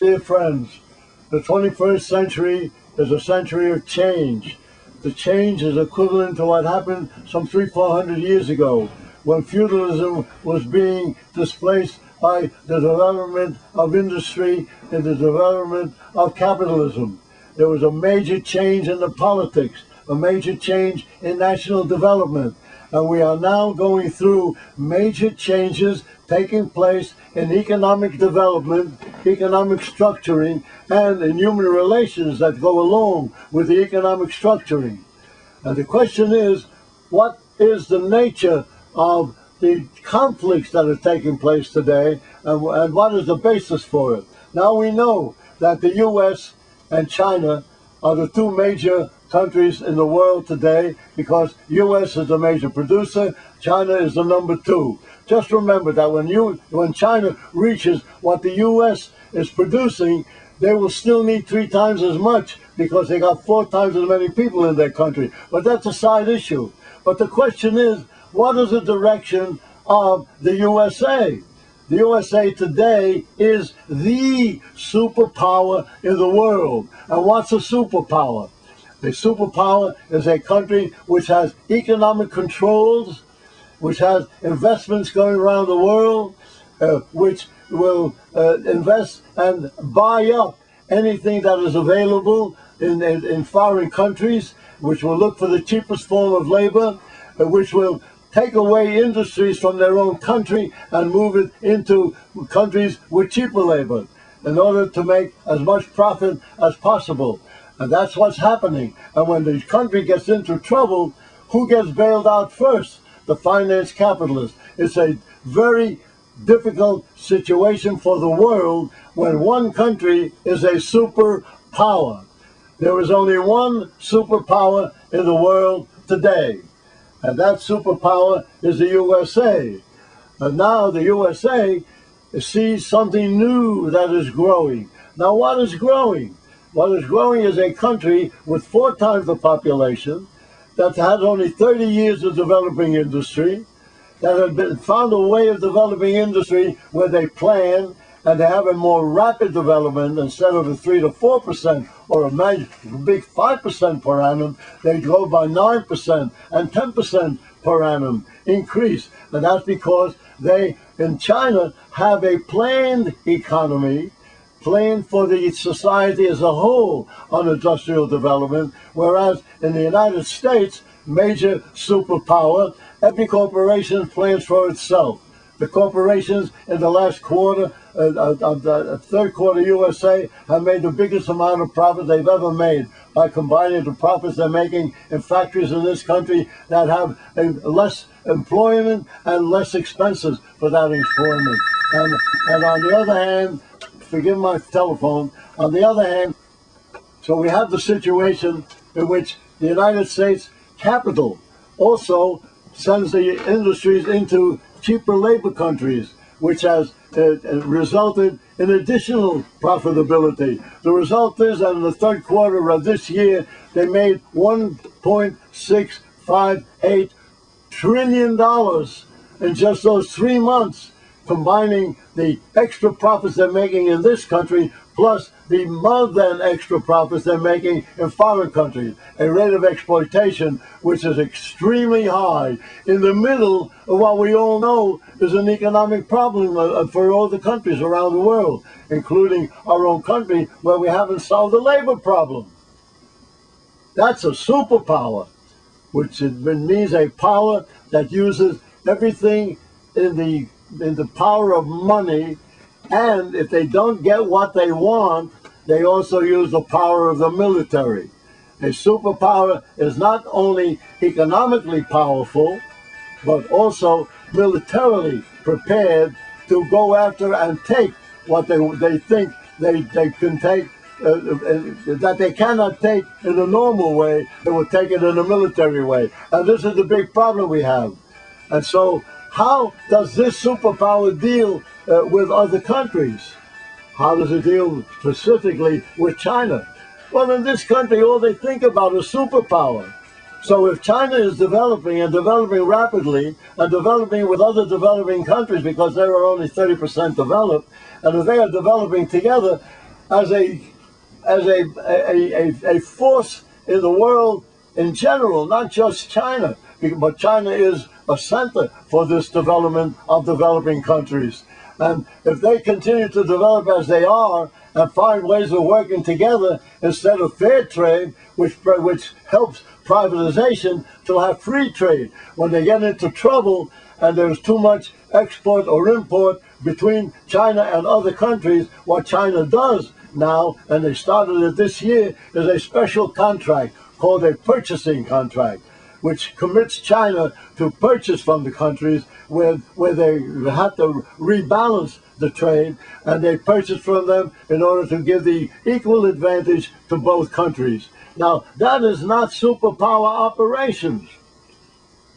Dear friends, the 21st century is a century of change. The change is equivalent to what happened some 400 years ago when feudalism was being displaced by the development of industry and the development of capitalism. There was a major change in the politics, a major change in national development. And we are now going through major changes taking place in economic development, economic structuring, and in human relations that go along with the economic structuring. And the question is, what is the nature of the conflicts that are taking place today, and what is the basis for it? Now we know that the U.S. and China are the two major countries in the world today because U.S. is the major producer, China is the number two. Just remember that when China reaches what the U.S. is producing, they will still need 3 times as much because they got 4 times as many people in their country. But that's a side issue. But the question is, what is the direction of the USA? The USA today is the superpower in the world. And what's a superpower? A superpower is a country which has economic controls, which has investments going around the world, which will invest and buy up anything that is available in foreign countries, which will look for the cheapest form of labor, which will take away industries from their own country and move it into countries with cheaper labor in order to make as much profit as possible. And that's what's happening. And when the country gets into trouble, who gets bailed out first? The finance capitalists. It's a very difficult situation for the world when one country is a superpower. There is only one superpower in the world today, and that superpower is the USA. And now the USA sees something new that is growing. Now what is growing? What is growing is a country with 4 times the population, that has only 30 years of developing industry, that has found a way of developing industry where they plan and they have a more rapid development. Instead of a 3 to 4% or a big 5% per annum, they go by 9% and 10% per annum increase. And that's because they, in China, have a planned economy, planned for the society as a whole on industrial development, whereas in the United States, major superpower, every corporation plans for itself. The corporations in the last quarter, the third quarter USA, have made the biggest amount of profit they've ever made by combining the profits they're making in factories in this country that have less employment and less expenses for that employment. And on the other hand, forgive my telephone, on the other hand, so we have the situation in which the United States capital also sends the industries into cheaper labor countries, which has resulted in additional profitability. The result is that in the third quarter of this year, they made $1.658 trillion in just those 3 months, combining the extra profits they're making in this country plus the more than extra profits they're making in foreign countries, a rate of exploitation which is extremely high in the middle of what we all know is an economic problem for all the countries around the world, including our own country, where we haven't solved the labor problem. That's a superpower, which means a power that uses everything in the power of money, and if they don't get what they want, they also use the power of the military. A superpower is not only economically powerful, but also militarily prepared to go after and take what they think they can take, that they cannot take in a normal way. They will take it in a military way. And this is the big problem we have. And so how does this superpower deal with other countries? How does it deal specifically with China? Well, in this country, all they think about is superpower. So if China is developing and developing rapidly and developing with other developing countries because they are only 30% developed, and if they are developing together, as a force in the world in general, not just China, but China is a center for this development of developing countries. And if they continue to develop as they are and find ways of working together instead of fair trade, which helps privatization, to have free trade. When they get into trouble and there's too much export or import between China and other countries, what China does now, and they started it this year, is a special contract called a purchasing contract, which commits China to purchase from the countries where they have to rebalance the trade, and they purchase from them in order to give the equal advantage to both countries. Now, that is not superpower operations.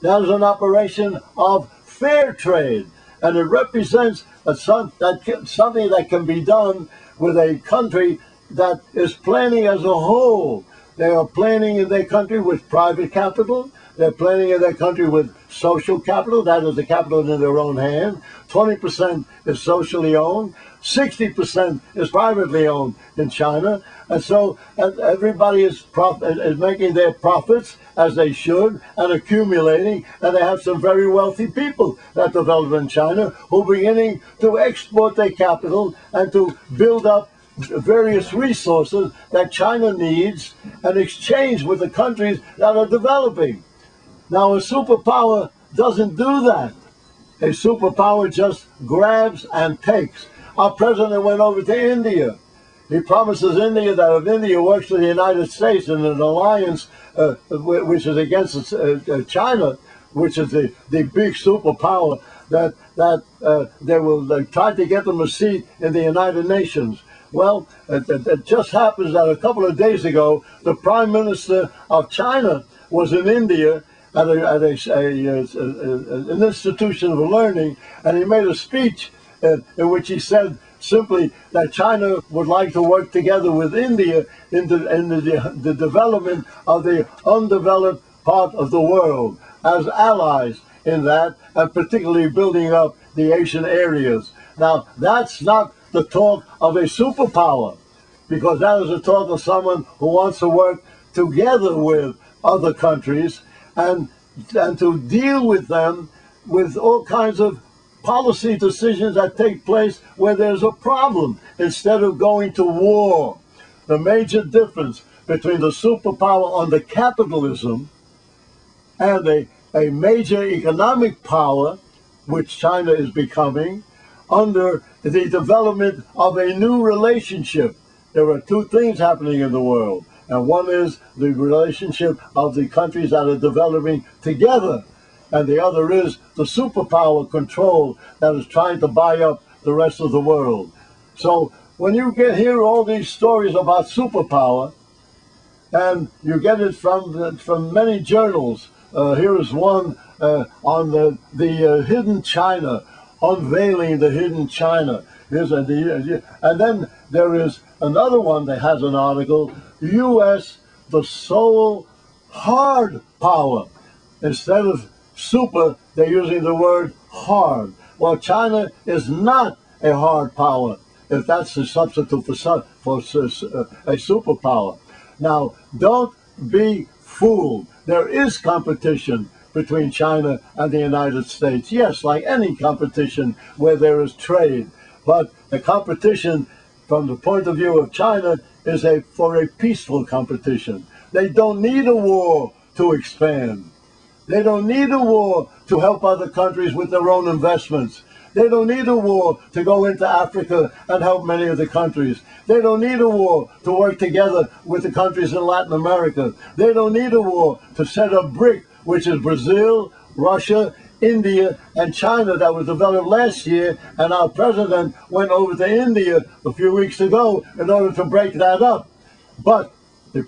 That is an operation of fair trade, and it represents something that can be done with a country that is planning as a whole. They are planning in their country with private capital. They're planning in their country with social capital. That is the capital in their own hand. 20% is socially owned. 60% is privately owned in China. And so everybody is making their profits as they should and accumulating. And they have some very wealthy people that develop in China who are beginning to export their capital and to build up various resources that China needs and exchange with the countries that are developing. Now, a superpower doesn't do that. A superpower just grabs and takes. Our president went over to India. He promises India that if India works with the United States in an alliance which is against China, which is the big superpower, that they will try to get them a seat in the United Nations. Well, it just happens that a couple of days ago, the Prime Minister of China was in India at an institution of learning, and he made a speech in which he said simply that China would like to work together with India in the development of the undeveloped part of the world as allies in that, and particularly building up the Asian areas. Now, that's not the talk of a superpower, because that is the talk of someone who wants to work together with other countries and to deal with them with all kinds of policy decisions that take place where there's a problem instead of going to war. The major difference between the superpower under capitalism and a major economic power, which China is becoming, under the development of a new relationship. There are two things happening in the world, and one is the relationship of the countries that are developing together, and the other is the superpower control that is trying to buy up the rest of the world. So when you hear all these stories about superpower, and you get it from many journals, here is one on the hidden China, unveiling the hidden China. And then there is another one that has an article, U.S., the sole hard power. Instead of super, they're using the word hard. Well, China is not a hard power, if that's the substitute for a superpower. Now, don't be fooled. There is competition between China and the United States. Yes, like any competition where there is trade. But the competition from the point of view of China is for a peaceful competition. They don't need a war to expand. They don't need a war to help other countries with their own investments. They don't need a war to go into Africa and help many of the countries. They don't need a war to work together with the countries in Latin America. They don't need a war to set up BRIC, which is Brazil, Russia, India, and China, that was developed last year, and our president went over to India a few weeks ago in order to break that up. But the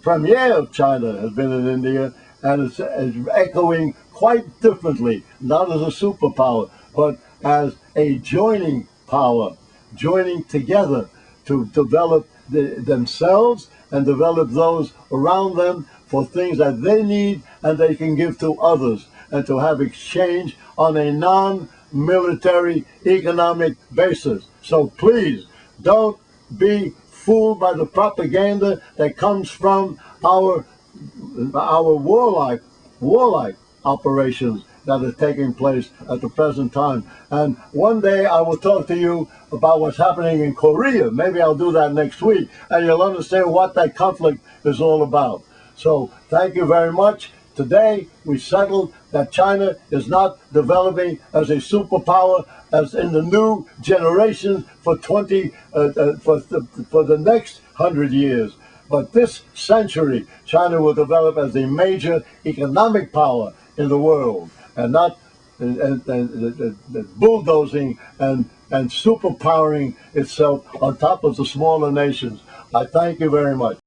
premier of China has been in India, and it's echoing quite differently, not as a superpower, but as a joining power, joining together to develop themselves and develop those around them for things that they need and they can give to others, and to have exchange on a non-military economic basis. So please, don't be fooled by the propaganda that comes from our warlike operations that are taking place at the present time. And one day I will talk to you about what's happening in Korea. Maybe I'll do that next week, and you'll understand what that conflict is all about. So thank you very much. Today we settled that China is not developing as a superpower as in the new generation for for the next 100 years. But this century, China will develop as a major economic power in the world, and not bulldozing and superpowering itself on top of the smaller nations. I thank you very much.